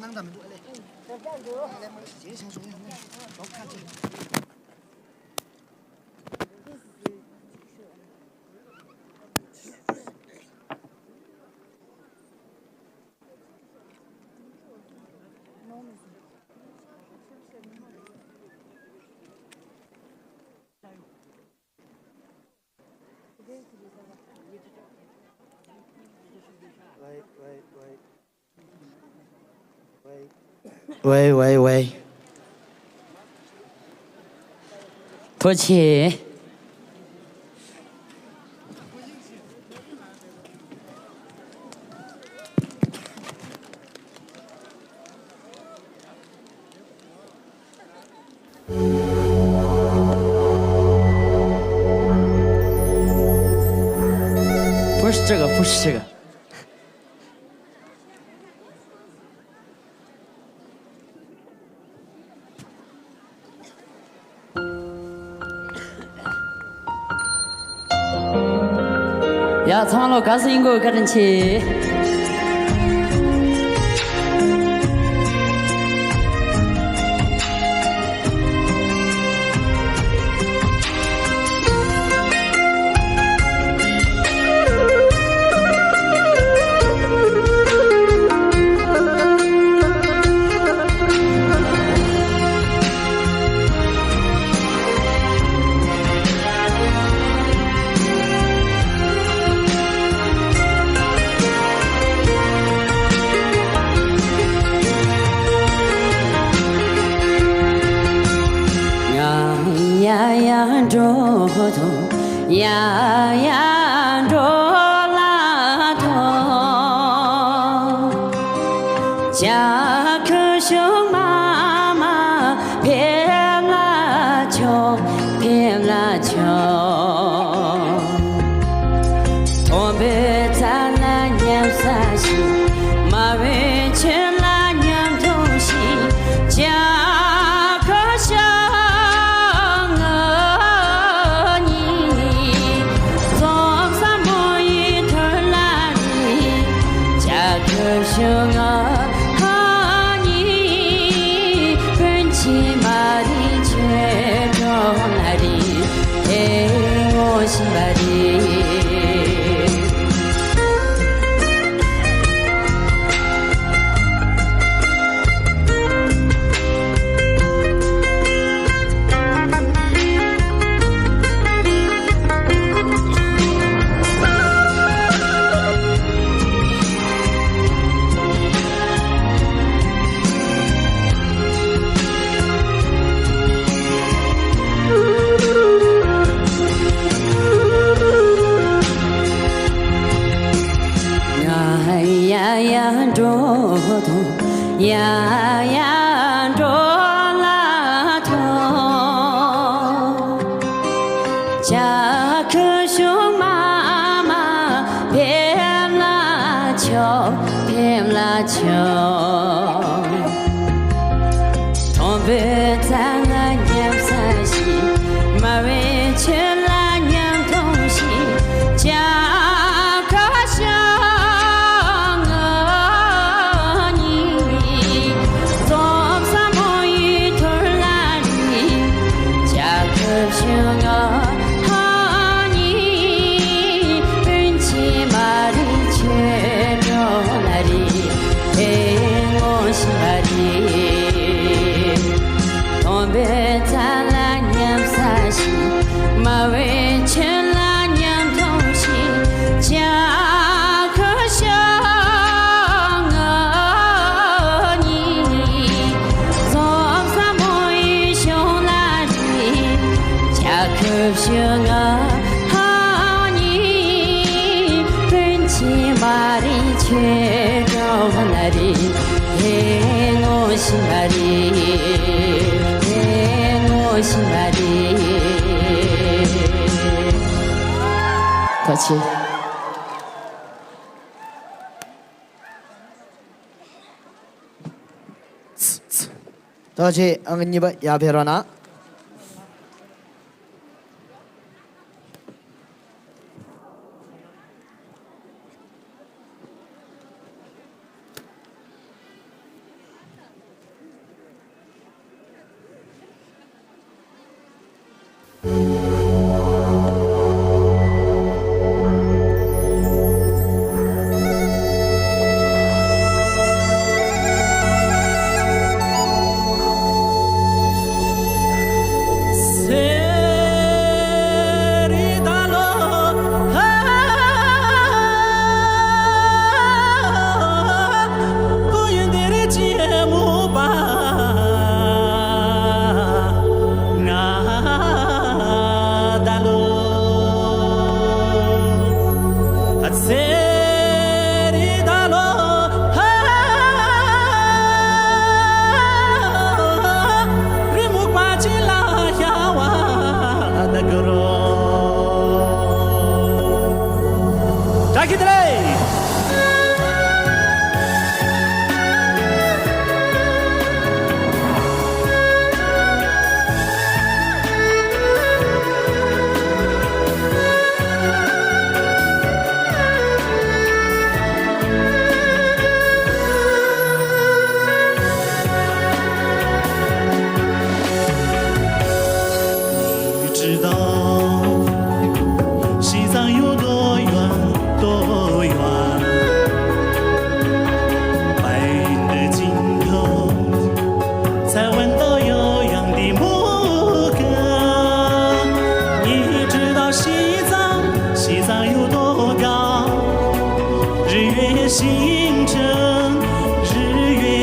năng tầm đuổi lên. Lên mới chế sang xuống này. Có khăn chứ.喂，多钱？不是这个，不是这个。야, 상황로 가서 인고 가든지. 같이 다시 응은이봐 야베라나 来给他嘞。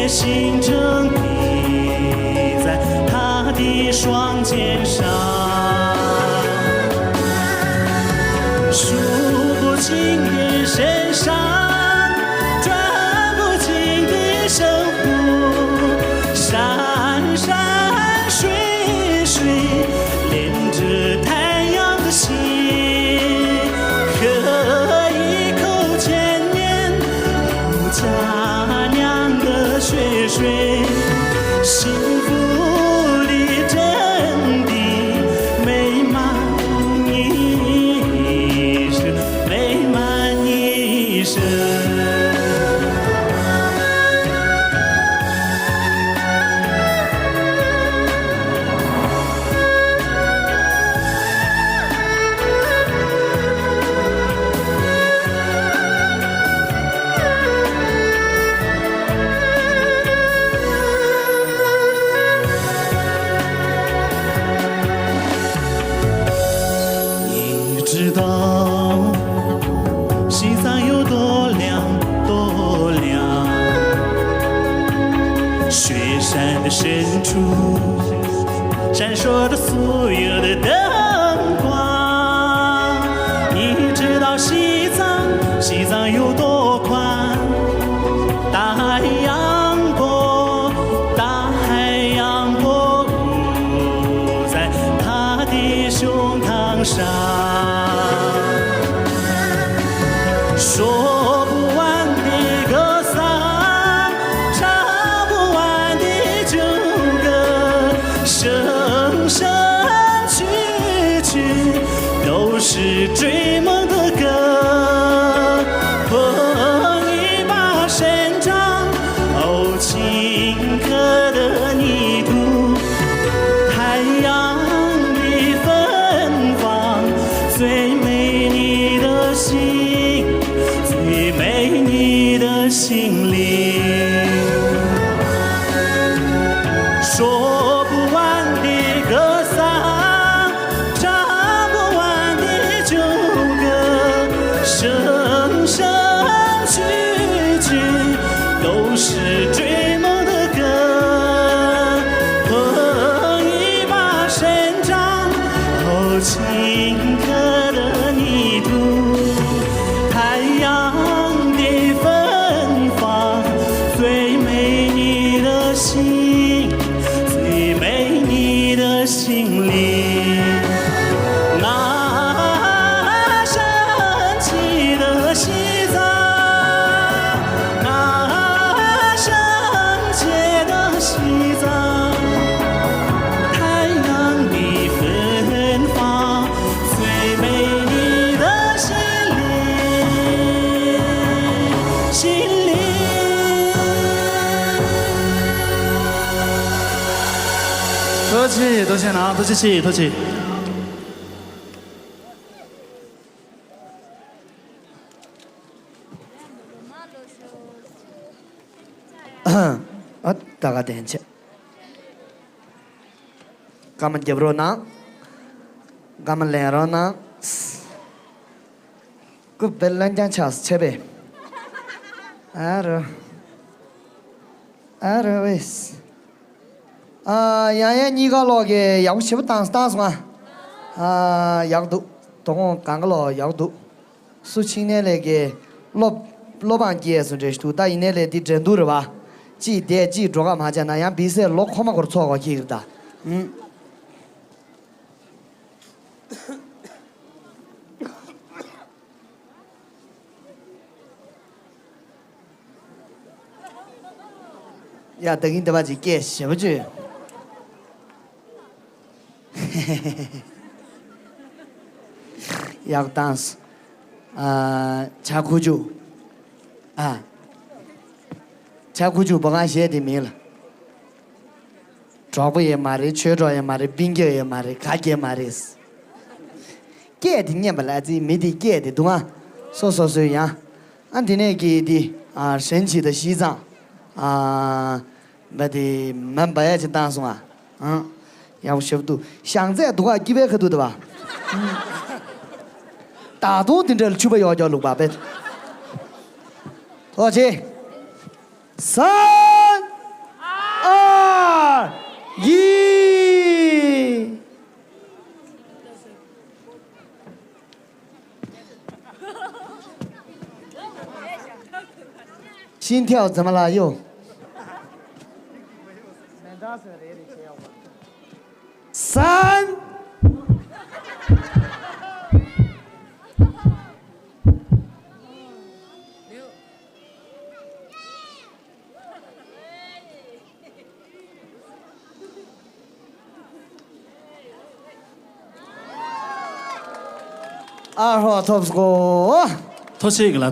星辰滴在他的双肩上，数不尽的深山，转不尽的生活，山山水水连着太阳的心，喝一口千年后佳酿的血水，幸福的真谛美满一生，美满一生。知道西藏有多亮多亮，雪山的深处闪烁着所有的灯光。你知道西藏有多宽，大海洋波舞在他的胸膛上。说不完的歌桑，唱不完的旧歌，声声曲曲都是追梦的歌。捧一把生长哦青稞的泥土，太阳的芬芳，最美丽的心，最美你的心灵。说不完的歌桑，唱不完的旧歌，声声曲曲都是追梦的歌。捧一把生长哦青稞的泥土，太阳的芬芳，最美你的心，最美你的心灵。那神奇的西藏，那圣洁的西藏，太阳的芬芳，最美你的心灵，心灵。多起，多起拿，多起，多起。大家等起。咱们接不着呢，咱们来了呢，个别人家吃吃呗。喂。杨爷你个老个要媳妇当算要读，东刚个老要读，苏青年那个老板节是这都大一年来的真多了吧？几点几桌干嘛讲那样比赛老好嘛个错过去的，呀，等你对吧？就给洗不去。要当时，吃苦酒，啊，吃苦酒不按写的名了。抓不也骂的，缺抓也骂的，饼干也骂的，卡也骂的是。给的念不来，这没得给的，懂吗？说一样，俺今天给的神奇的西藏，没得蛮不爱去当送啊，要不学不读，现在读几百克读的吧？大多的这去不要叫600-800。多少钱？3、2、1。心跳怎么了又？3。2号 top score。托起一个了。